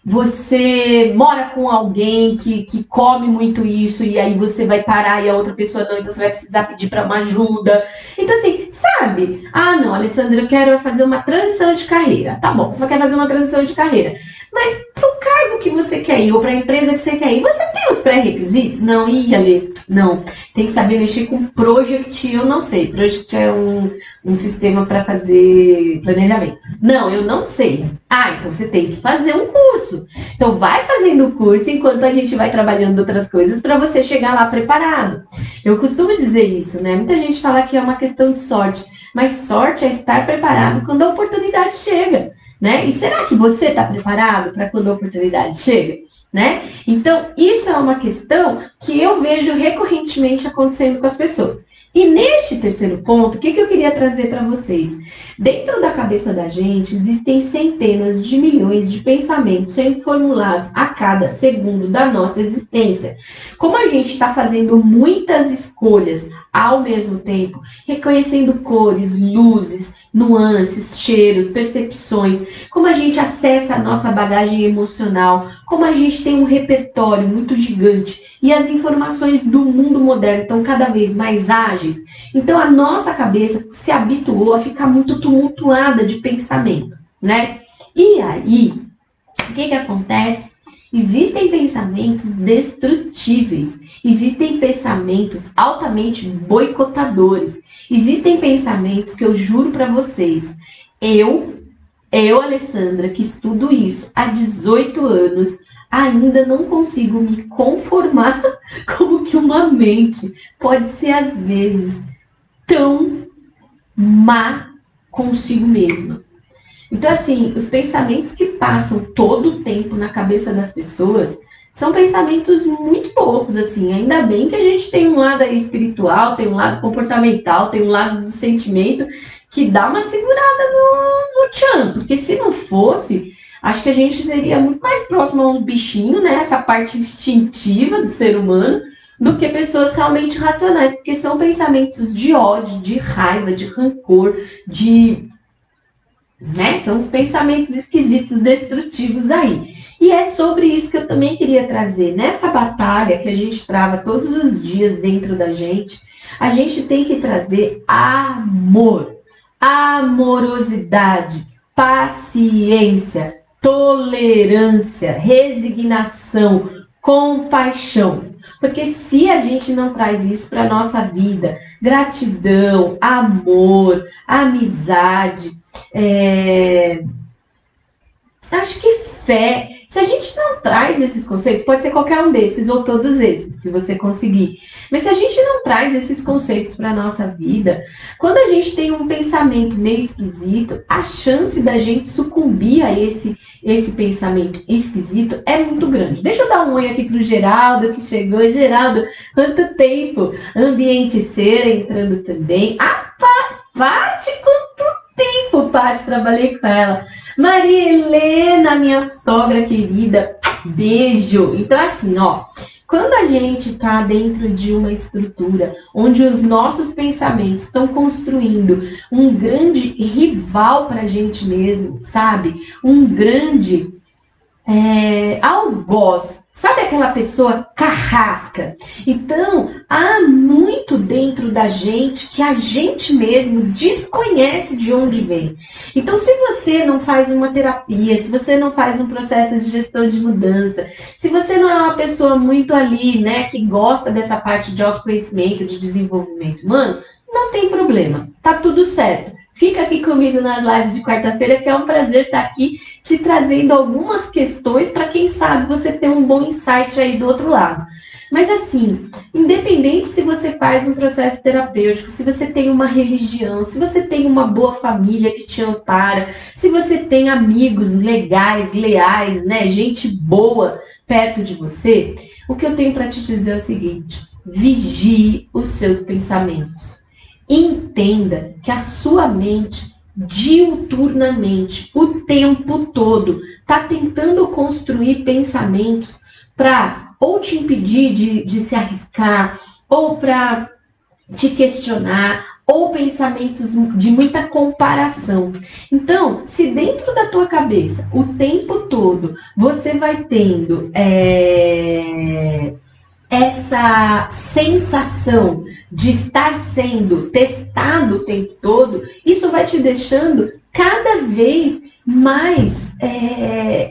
você mora com alguém que come muito isso e aí você vai parar e a outra pessoa não, então você vai precisar pedir para uma ajuda. Então assim, sabe? Ah, não, Alessandra, eu quero fazer uma transição de carreira. Tá bom, você quer fazer uma transição de carreira. Mas pro cargo que você quer ir ou para a empresa que você quer ir, você tem os pré-requisitos? Não, Ale, não. Tem que saber mexer com Project, eu não sei. Project é um sistema para fazer planejamento. Não, eu não sei. Ah, então você tem que fazer um curso. Então vai fazendo o curso enquanto a gente vai trabalhando outras coisas para você chegar lá preparado. Eu costumo dizer isso, né? Muita gente fala que é uma questão de sorte, mas sorte é estar preparado quando a oportunidade chega, né? E será que você está preparado para quando a oportunidade chega? né? Então, isso é uma questão que eu vejo recorrentemente acontecendo com as pessoas. E neste terceiro ponto, o que eu queria trazer para vocês? Dentro da cabeça da gente, existem centenas de milhões de pensamentos sendo formulados a cada segundo da nossa existência. Como a gente está fazendo muitas escolhas ao mesmo tempo, reconhecendo cores, luzes, nuances, cheiros, percepções, como a gente acessa a nossa bagagem emocional, como a gente tem um repertório muito gigante e as informações do mundo moderno estão cada vez mais ágeis, então a nossa cabeça se habituou a ficar muito tumultuada de pensamento, né? E aí, o que acontece? Existem pensamentos destrutíveis, existem pensamentos altamente boicotadores, existem pensamentos que eu juro para vocês, eu, Alessandra, que estudo isso há 18 anos, ainda não consigo me conformar como que uma mente pode ser, às vezes, tão má consigo mesma. Então, assim, os pensamentos que passam todo o tempo na cabeça das pessoas são pensamentos muito poucos, assim. Ainda bem que a gente tem um lado aí espiritual, tem um lado comportamental, tem um lado do sentimento que dá uma segurada no tchan, porque se não fosse, acho que a gente seria muito mais próximo a uns bichinhos, né? Essa parte instintiva do ser humano, do que pessoas realmente racionais, porque são pensamentos de ódio, de raiva, de rancor, né? São os pensamentos esquisitos, destrutivos aí. E é sobre isso que eu também queria trazer. Nessa batalha que a gente trava todos os dias dentro da gente, a gente tem que trazer amor, amorosidade, paciência, tolerância, resignação, compaixão. Porque se a gente não traz isso para a nossa vida, gratidão, amor, amizade, acho que fé, se a gente não traz esses conceitos, pode ser qualquer um desses ou todos esses, se você conseguir, mas se a gente não traz esses conceitos para a nossa vida, quando a gente tem um pensamento meio esquisito, a chance da gente sucumbir a esse pensamento esquisito é muito grande. Deixa eu dar um oi aqui pro Geraldo, que chegou. Geraldo, quanto tempo? Ambiente Ser entrando também. Paty, quanto tempo, Paty, trabalhei com ela. Maria Helena, minha sogra querida, beijo. Então, assim, ó, quando a gente tá dentro de uma estrutura onde os nossos pensamentos estão construindo um grande rival pra gente mesmo, sabe? Um grande algoz. Sabe aquela pessoa carrasca? Então, há muito dentro da gente que a gente mesmo desconhece de onde vem. Então, se você não faz uma terapia, se você não faz um processo de gestão de mudança, se você não é uma pessoa muito ali, né, que gosta dessa parte de autoconhecimento, de desenvolvimento humano, não tem problema, tá tudo certo. Fica aqui comigo nas lives de quarta-feira, que é um prazer estar aqui te trazendo algumas questões para quem sabe você ter um bom insight aí do outro lado. Mas assim, independente se você faz um processo terapêutico, se você tem uma religião, se você tem uma boa família que te ampara, se você tem amigos legais, leais, né, gente boa perto de você, o que eu tenho para te dizer é o seguinte: vigie os seus pensamentos. Entenda que a sua mente, diuturnamente, o tempo todo, está tentando construir pensamentos para ou te impedir de se arriscar, ou para te questionar, ou pensamentos de muita comparação. Então, se dentro da tua cabeça, o tempo todo, você vai tendo essa sensação de estar sendo testado o tempo todo, isso vai te deixando cada vez mais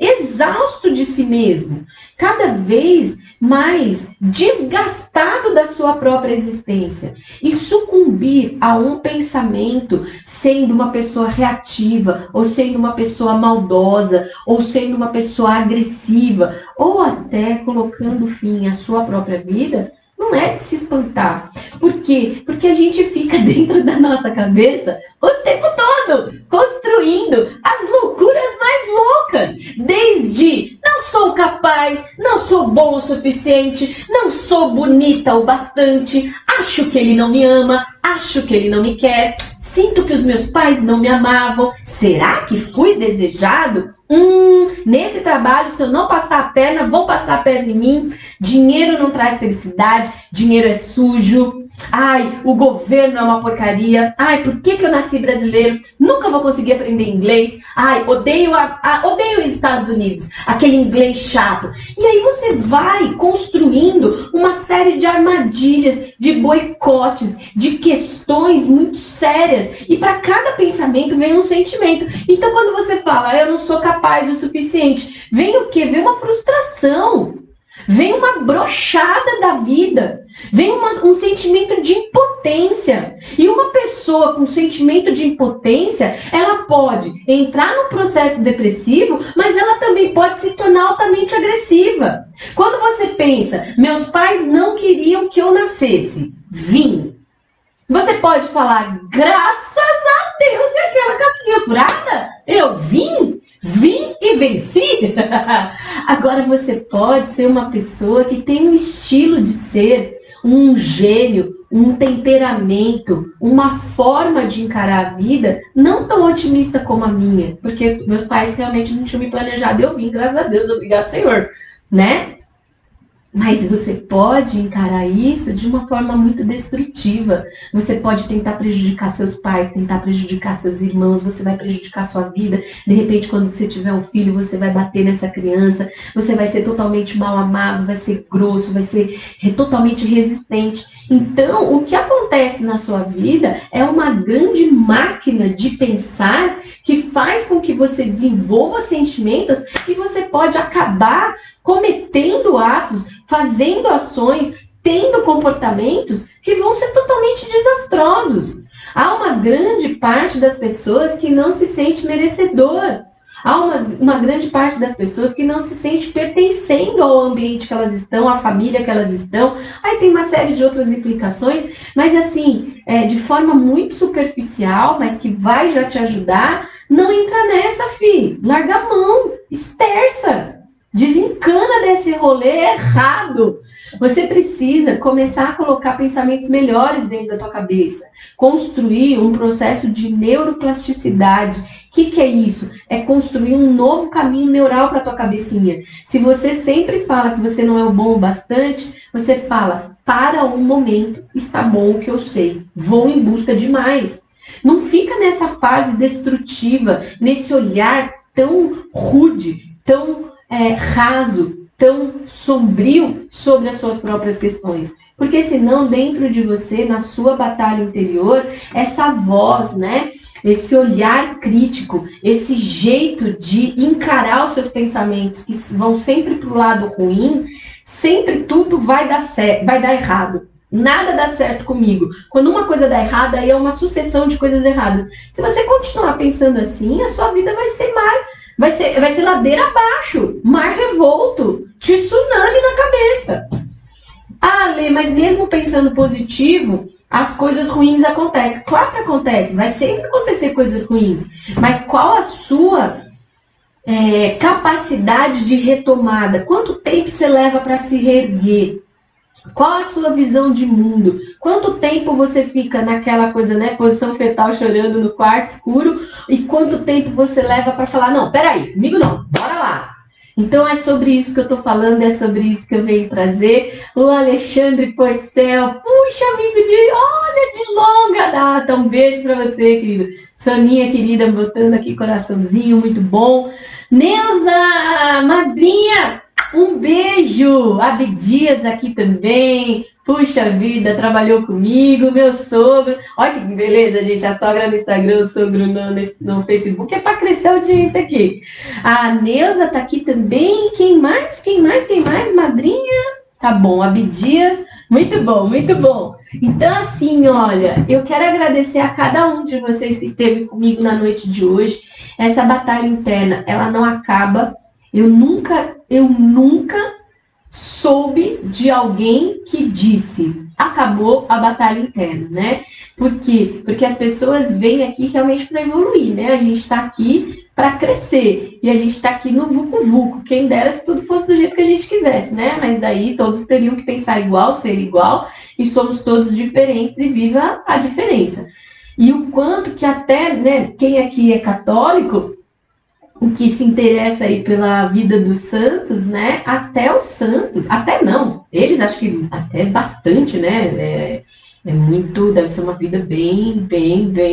exausto de si mesmo, cada vez mais desgastado da sua própria existência. E sucumbir a um pensamento sendo uma pessoa reativa, ou sendo uma pessoa maldosa, ou sendo uma pessoa agressiva, ou até colocando fim à sua própria vida, não é de se espantar. Por quê? Porque a gente fica dentro da nossa cabeça o tempo todo. construindo as loucuras mais loucas. Desde não sou capaz, não sou bom o suficiente, não sou bonita o bastante, acho que ele não me ama, acho que ele não me quer, sinto que os meus pais não me amavam, será que fui desejado? Nesse trabalho, se eu não passar a perna, vão passar a perna em mim. Dinheiro não traz felicidade, dinheiro é sujo. Ai, o governo é uma porcaria. Ai, por que eu nasci brasileiro? Nunca vou conseguir aprender inglês. Ai, odeio os Estados Unidos, aquele inglês chato. E aí você vai construindo uma série de armadilhas, de boicotes, de questões muito sérias. E para cada pensamento vem um sentimento. Então, quando você fala, eu não sou capaz o suficiente, vem o quê? Vem uma frustração. Vem uma brochada da vida, vem um sentimento de impotência. E uma pessoa com sentimento de impotência, ela pode entrar no processo depressivo, mas ela também pode se tornar altamente agressiva. Quando você pensa, meus pais não queriam que eu nascesse, vim. Você pode falar, graças a Deus, e aquela camisinha furada? Eu vim e venci. Agora você pode ser uma pessoa que tem um estilo de ser, um gênio, um temperamento, uma forma de encarar a vida não tão otimista como a minha, porque meus pais realmente não tinham me planejado, eu vim, graças a Deus, obrigado, Senhor, né? Mas você pode encarar isso de uma forma muito destrutiva. Você pode tentar prejudicar seus pais, tentar prejudicar seus irmãos, você vai prejudicar sua vida. De repente, quando você tiver um filho, você vai bater nessa criança, você vai ser totalmente mal amado, vai ser grosso, vai ser totalmente resistente. Então, o que acontece na sua vida é uma grande máquina de pensar que faz com que você desenvolva sentimentos e você pode acabar cometendo atos, fazendo ações, tendo comportamentos que vão ser totalmente desastrosos. Há uma grande parte das pessoas que não se sente merecedor. Há uma grande parte das pessoas que não se sente pertencendo ao ambiente que elas estão, à família que elas estão. Aí tem uma série de outras implicações, mas assim, de forma muito superficial, mas que vai já te ajudar, não entra nessa, filho. Larga a mão, esterça. Desencana desse rolê errado. Você precisa começar a colocar pensamentos melhores dentro da tua cabeça. Construir um processo de neuroplasticidade. O que é isso? É construir um novo caminho neural para tua cabecinha. Se você sempre fala que você não é o bom o bastante, você fala, para um momento, está bom o que eu sei. Vou em busca de mais. Não fica nessa fase destrutiva, nesse olhar tão rude, tão raso, tão sombrio sobre as suas próprias questões. Porque senão, dentro de você, na sua batalha interior, essa voz, né? Esse olhar crítico, esse jeito de encarar os seus pensamentos que vão sempre para o lado ruim, sempre tudo vai dar errado. Nada dá certo comigo. Quando uma coisa dá errado, aí é uma sucessão de coisas erradas. Se você continuar pensando assim, a sua vida vai ser vai ser ladeira abaixo, mar revolto, tsunami na cabeça. Ah, Lê, mas mesmo pensando positivo, as coisas ruins acontecem. Claro que acontece, vai sempre acontecer coisas ruins. Mas qual a sua capacidade de retomada? Quanto tempo você leva para se reerguer? Qual a sua visão de mundo? Quanto tempo você fica naquela coisa, né? Posição fetal chorando no quarto escuro? E quanto tempo você leva para falar, não, peraí, comigo não, bora lá. Então é sobre isso que eu tô falando, é sobre isso que eu venho trazer. O Alexandre Porcel, puxa, amigo de longa data, um beijo para você, querido. Soninha, querida, botando aqui coraçãozinho, muito bom. Neuza, madrinha, um beijo. Abdias aqui também. Puxa vida, trabalhou comigo, meu sogro. Olha que beleza, gente. A sogra no Instagram, o sogro no Facebook. É para crescer a audiência aqui. A Neuza tá aqui também. Quem mais? Madrinha? Tá bom, Abdias. Muito bom, muito bom. Então, assim, olha, eu quero agradecer a cada um de vocês que esteve comigo na noite de hoje. Essa batalha interna, ela não acaba. Eu nunca soube de alguém que disse: acabou a batalha interna, né? Por quê? Porque as pessoas vêm aqui realmente para evoluir, né? A gente está aqui para crescer e a gente está aqui no vucu-vucu. Quem dera se tudo fosse do jeito que a gente quisesse, né? Mas daí todos teriam que pensar igual, ser igual, e somos todos diferentes e viva a diferença. E o quanto que até, né, quem aqui é católico, o que se interessa aí pela vida dos santos, né? Até os santos, até não, eles acho que até bastante, né? É muito, deve ser uma vida bem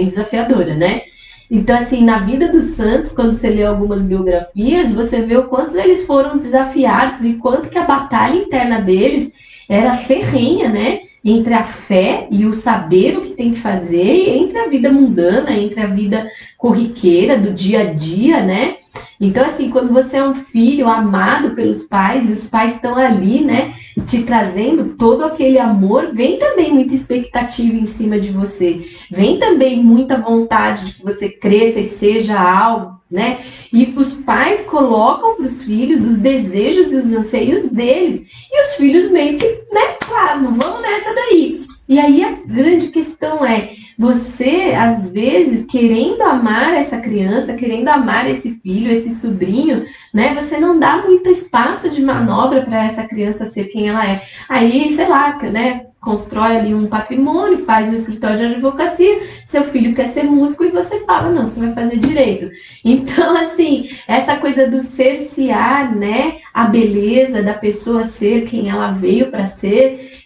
desafiadora, né? Então, assim, na vida dos santos, quando você lê algumas biografias, você vê o quanto eles foram desafiados e quanto que a batalha interna deles era ferrenha, né? Entre a fé e o saber o que tem que fazer, e entre a vida mundana, entre a vida corriqueira do dia a dia, né? Então, assim, quando você é um filho amado pelos pais, e os pais estão ali, né, te trazendo todo aquele amor, vem também muita expectativa em cima de você, vem também muita vontade de que você cresça e seja algo, né? E os pais colocam para os filhos os desejos e os anseios deles, e os filhos meio que, né, plasmam, vamos nessa daí. E aí a grande questão é, você, às vezes, querendo amar essa criança, querendo amar esse filho, esse sobrinho, né? Você não dá muito espaço de manobra para essa criança ser quem ela é. Aí, sei lá, né? Constrói ali um patrimônio, faz um escritório de advocacia, seu filho quer ser músico e você fala, não, você vai fazer direito. Então, assim, essa coisa do cercear, né, a beleza da pessoa ser quem ela veio para ser,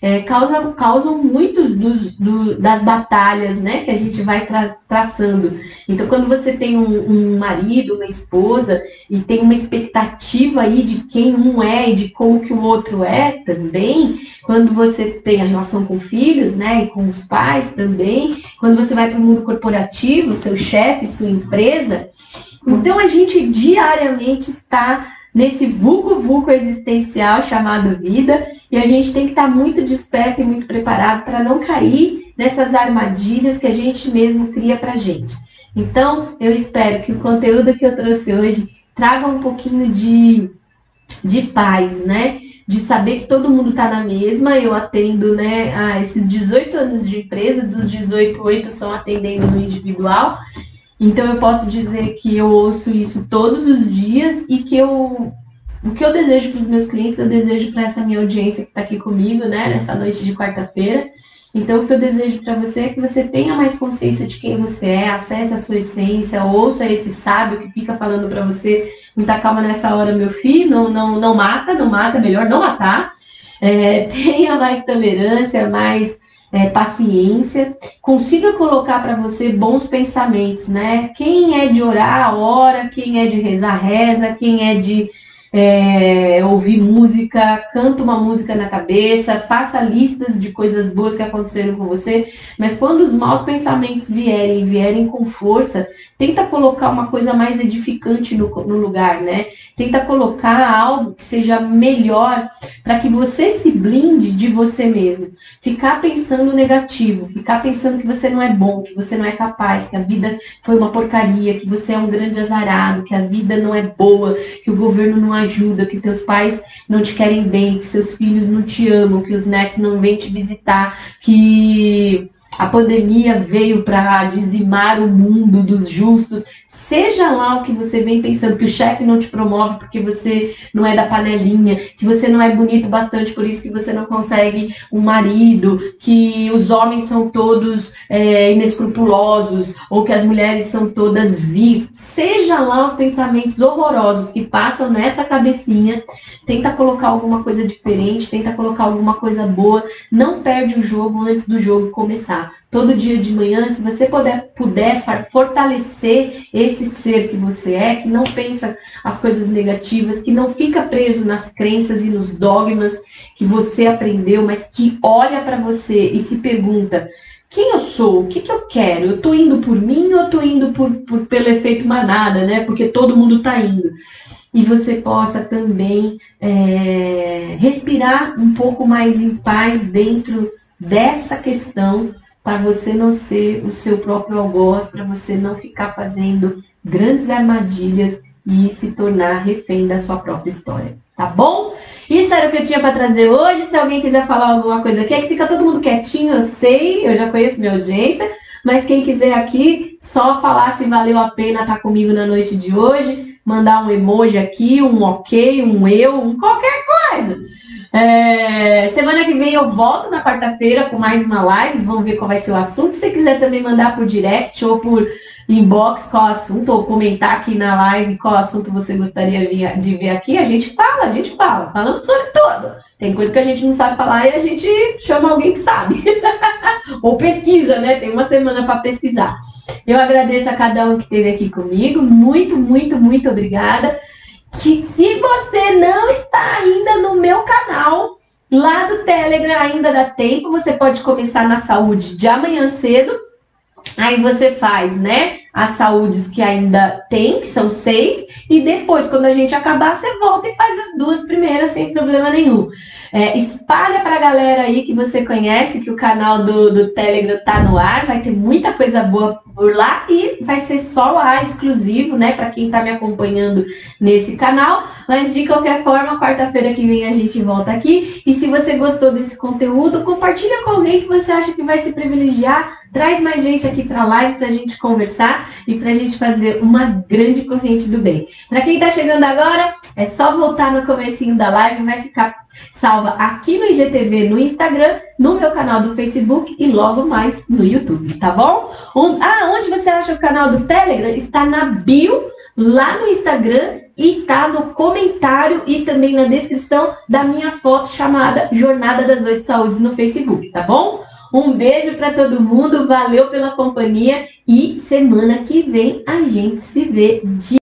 causam muitos das batalhas, né, que a gente vai traçando. Então, quando você tem um marido, uma esposa, e tem uma expectativa aí de quem um é e de como que o outro é também, quando você tem a relação com filhos, né, e com os pais também, quando você vai para o mundo corporativo, seu chefe, sua empresa, então a gente diariamente está nesse vucu-vucu existencial chamado vida, e a gente tem que estar muito desperto e muito preparado para não cair nessas armadilhas que a gente mesmo cria para a gente. Então, eu espero que o conteúdo que eu trouxe hoje traga um pouquinho de paz, né? De saber que todo mundo está na mesma. Eu atendo, né, a esses 18 anos de empresa, dos 18, 8 são atendendo no individual. Então, eu posso dizer que eu ouço isso todos os dias e que o que eu desejo para os meus clientes, eu desejo para essa minha audiência que está aqui comigo, né, nessa noite de quarta-feira. Então, o que eu desejo para você é que você tenha mais consciência de quem você é, acesse a sua essência, ouça esse sábio que fica falando para você, muita calma nessa hora, meu filho, não mata, é melhor não matar. Tenha mais tolerância, mais paciência, consiga colocar para você bons pensamentos, né? Quem é de orar, ora, quem é de rezar, reza, quem é de ouvir música, canta uma música na cabeça, faça listas de coisas boas que aconteceram com você, mas quando os maus pensamentos vierem com força, tenta colocar uma coisa mais edificante no lugar, né? Tenta colocar algo que seja melhor para que você se blinde de você mesmo. Ficar pensando negativo, ficar pensando que você não é bom, que você não é capaz, que a vida foi uma porcaria, que você é um grande azarado, que a vida não é boa, que o governo não ajuda, que teus pais não te querem bem, que seus filhos não te amam, que os netos não vêm te visitar, que a pandemia veio para dizimar o mundo dos justos. Seja lá o que você vem pensando, que o chefe não te promove porque você não é da panelinha, que você não é bonito bastante, por isso que você não consegue um marido, que os homens são todos inescrupulosos, ou que as mulheres são todas vis. Seja lá os pensamentos horrorosos que passam nessa cabecinha, tenta colocar alguma coisa diferente, tenta colocar alguma coisa boa, não perde o jogo antes do jogo começar. Todo dia de manhã, se você puder fortalecer esse ser que você é, que não pensa as coisas negativas, que não fica preso nas crenças e nos dogmas que você aprendeu, mas que olha para você e se pergunta: quem eu sou? O que eu quero? Eu tô indo por mim ou eu tô indo pelo efeito manada, né? Porque todo mundo tá indo. E você possa também respirar um pouco mais em paz dentro dessa questão, para você não ser o seu próprio algoz, para você não ficar fazendo grandes armadilhas e se tornar refém da sua própria história. tá bom? Isso era o que eu tinha para trazer hoje. Se alguém quiser falar alguma coisa aqui, é que fica todo mundo quietinho, eu sei, eu já conheço minha audiência, mas quem quiser aqui, só falar se valeu a pena estar comigo na noite de hoje, mandar um emoji aqui, um ok, um eu, um qualquer coisa. Semana que vem eu volto na quarta-feira com mais uma live, vamos ver qual vai ser o assunto. Se você quiser também mandar por direct ou por inbox qual assunto, ou comentar aqui na live qual assunto você gostaria de ver aqui, a gente fala, falamos sobre tudo. Tem coisa que a gente não sabe falar e a gente chama alguém que sabe. Ou pesquisa, né? Tem uma semana para pesquisar. Eu agradeço a cada um que esteve aqui comigo, muito, muito, muito obrigada. Que se você não está ainda no meu canal, lá do Telegram ainda dá tempo, você pode começar na saúde de amanhã cedo. Aí você faz, né, as saúdes que ainda tem, que são 6, e depois, quando a gente acabar, você volta e faz as 2 primeiras sem problema nenhum. Espalha pra galera aí que você conhece, que o canal do Telegram tá no ar, vai ter muita coisa boa por lá e vai ser só lá, exclusivo, né, para quem tá me acompanhando nesse canal. Mas de qualquer forma, quarta-feira que vem a gente volta aqui. E se você gostou desse conteúdo, compartilha com alguém que você acha que vai se privilegiar, traz mais gente aqui pra live pra gente conversar e pra gente fazer uma grande corrente do bem. Para quem tá chegando agora, é só voltar no comecinho da live, vai ficar salva aqui no IGTV, no Instagram, no meu canal do Facebook e logo mais no YouTube, tá bom? Onde você acha o canal do Telegram? Está na bio, lá no Instagram e tá no comentário e também na descrição da minha foto chamada Jornada das 8 Saúdes no Facebook, tá bom? Um beijo para todo mundo, valeu pela companhia e semana que vem a gente se vê de